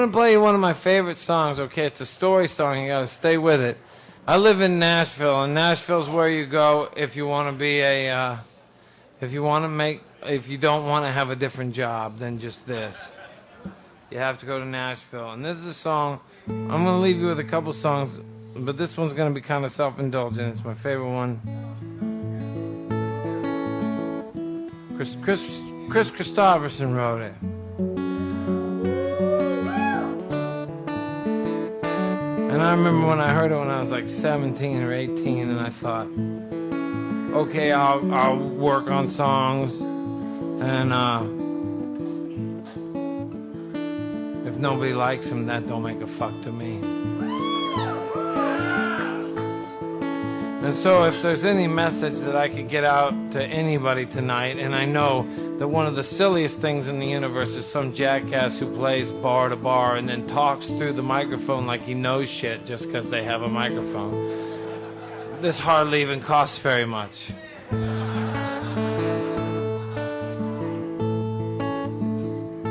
going to play you one of my favorite songs, okay? It's a story song. You got to stay with it. I live in Nashville, and Nashville's where you go if you want to be if you don't want to have a different job than just this. You have to go to Nashville. And this is a song, I'm going to leave you with a couple songs, but this one's going to be kind of self-indulgent. It's my favorite one. Chris Christopherson wrote it. And I remember when I heard it when I was like 17 or 18, and I thought, okay, I'll work on songs, and if nobody likes them, that don't make a fuck to me. And so if there's any message that I could get out to anybody tonight, and I know that one of the silliest things in the universe is some jackass who plays bar to bar and then talks through the microphone like he knows shit just because they have a microphone. This hardly even costs very much.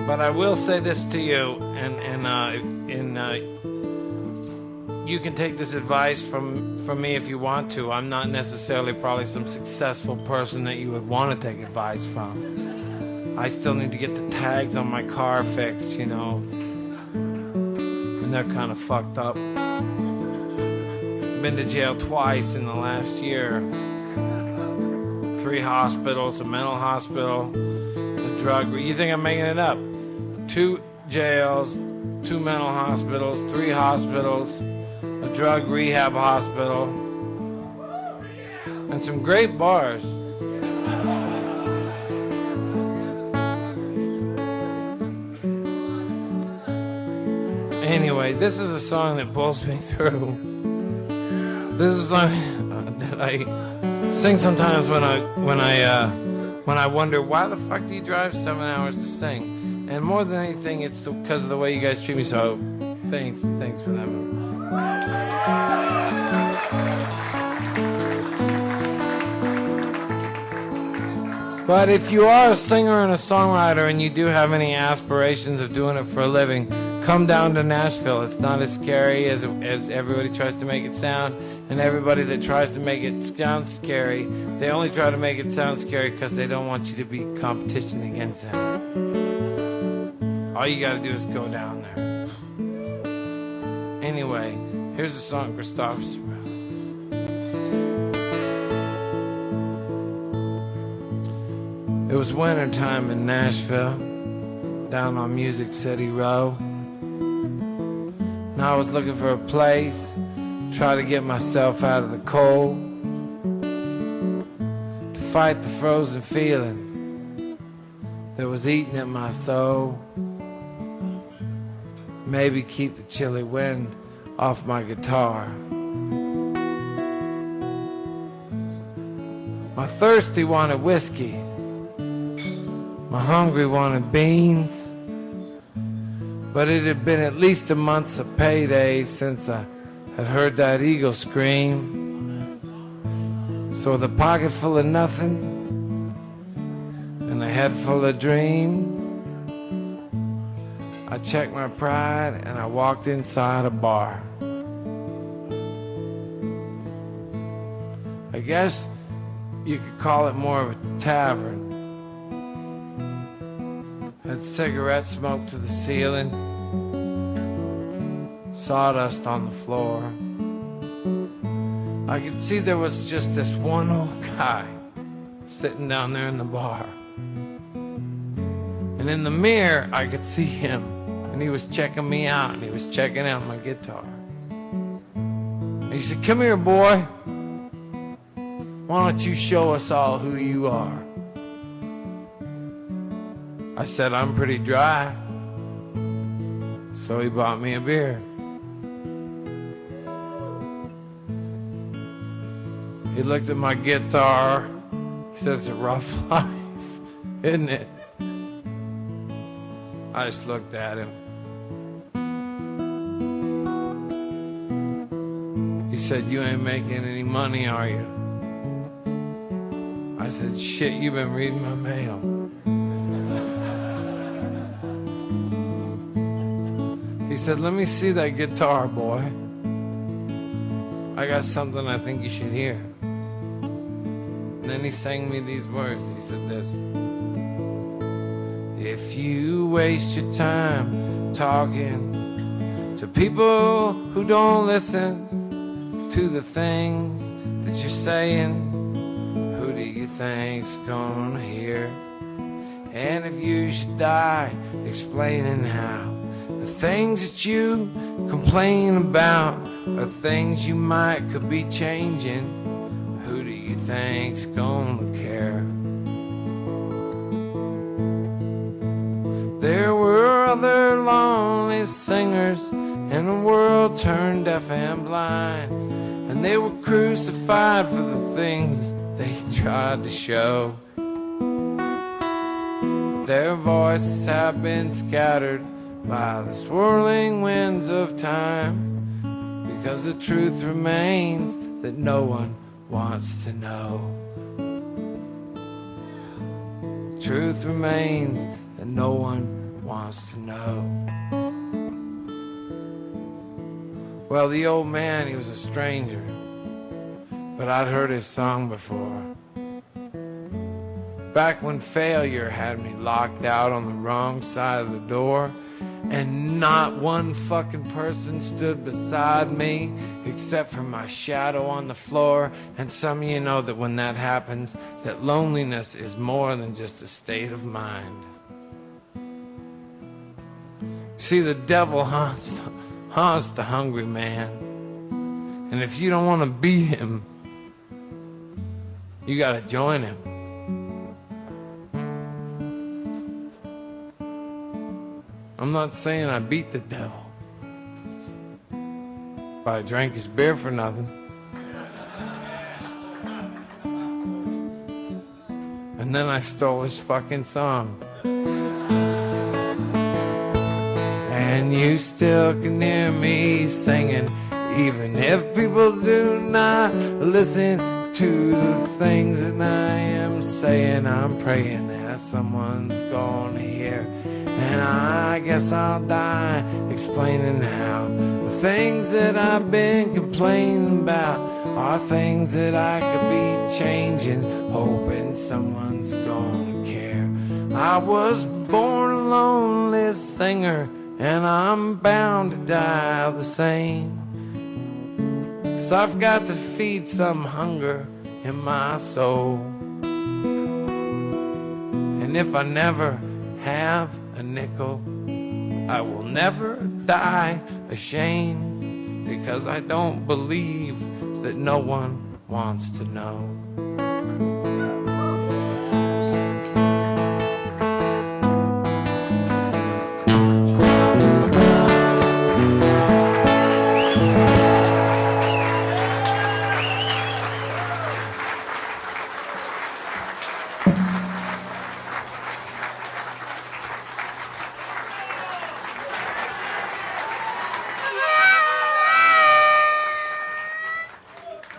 But I will say this to you, and you can take this advice from me if you want to. I'm not necessarily probably some successful person that you would want to take advice from. I still need to get the tags on my car fixed, you know, and they're kind of fucked up. Been to jail twice in the last year. 3 hospitals, a mental hospital, a drug. You think I'm making it up? 2 jails, 2 mental hospitals, 3 hospitals, a drug rehab hospital, and some great bars. Anyway, this is a song that pulls me through. This is a song that I sing sometimes when I wonder why the fuck do you drive 7 hours to sing? And more than anything, it's because of the way you guys treat me. So, thanks for that. But if you are a singer and a songwriter and you do have any aspirations of doing it for a living, come down to Nashville. It's not as scary as everybody tries to make it sound. And everybody that tries to make it sound scary, they only try to make it sound scary because they don't want you to be competition against them. All you gotta do is go down there. Anyway, here's a song Christopherson wrote. It was wintertime in Nashville, down on Music City Row. And I was looking for a place, try to get myself out of the cold, to fight the frozen feeling that was eating at my soul. Maybe keep the chilly wind off my guitar. My thirsty wanted whiskey, my hungry wanted beans, but it had been at least a month's of payday since I had heard that eagle scream. So with a pocket full of nothing and a head full of dreams, I checked my pride and I walked inside a bar. I guess you could call it more of a tavern. Had cigarette smoke to the ceiling, sawdust on the floor. I could see there was just this one old guy sitting down there in the bar. And in the mirror, I could see him. And he was checking me out, and he was checking out my guitar. And he said, "Come here, boy. Why don't you show us all who you are?" I said, "I'm pretty dry." So he bought me a beer. He looked at my guitar. He said, "It's a rough life, isn't it?" I just looked at him. He said, "You ain't making any money, are you?" I said, "Shit, you've been reading my mail." He said, let me see that guitar, boy. I got something I think you should hear. And then he sang me these words. He said this: if you waste your time talking to people who don't listen to the things that you're saying, who do you think's gonna hear? And if you should die explaining how the things that you complain about are things you might could be changing, who do you think's gonna care? There were other lonely singers in a world turned deaf and blind, and they were crucified for the things they tried to show. But their voices have been scattered by the swirling winds of time, because the truth remains that no one wants to know. The truth remains that no one wants to know. Well, the old man, he was a stranger, but I'd heard his song before. Back when failure had me locked out on the wrong side of the door, and not one fucking person stood beside me except for my shadow on the floor. And some of you know that when that happens, that loneliness is more than just a state of mind. See, the devil haunts the hungry man, and if you don't want to beat him, you gotta join him. I'm not saying I beat the devil, but I drank his beer for nothing. And then I stole his fucking song. And you still can hear me singing, even if people do not listen to the things that I am saying. I'm praying that someone's gonna hear. And I guess I'll die explaining how the things that I've been complaining about are things that I could be changing, hoping someone's gonna care. I was born a lonely singer, and I'm bound to die the same. 'Cause I've got to feed some hunger in my soul. And if I never have a nickel, I will never die ashamed, because I don't believe that no one wants to know.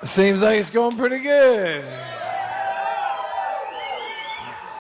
Seems like it's going pretty good.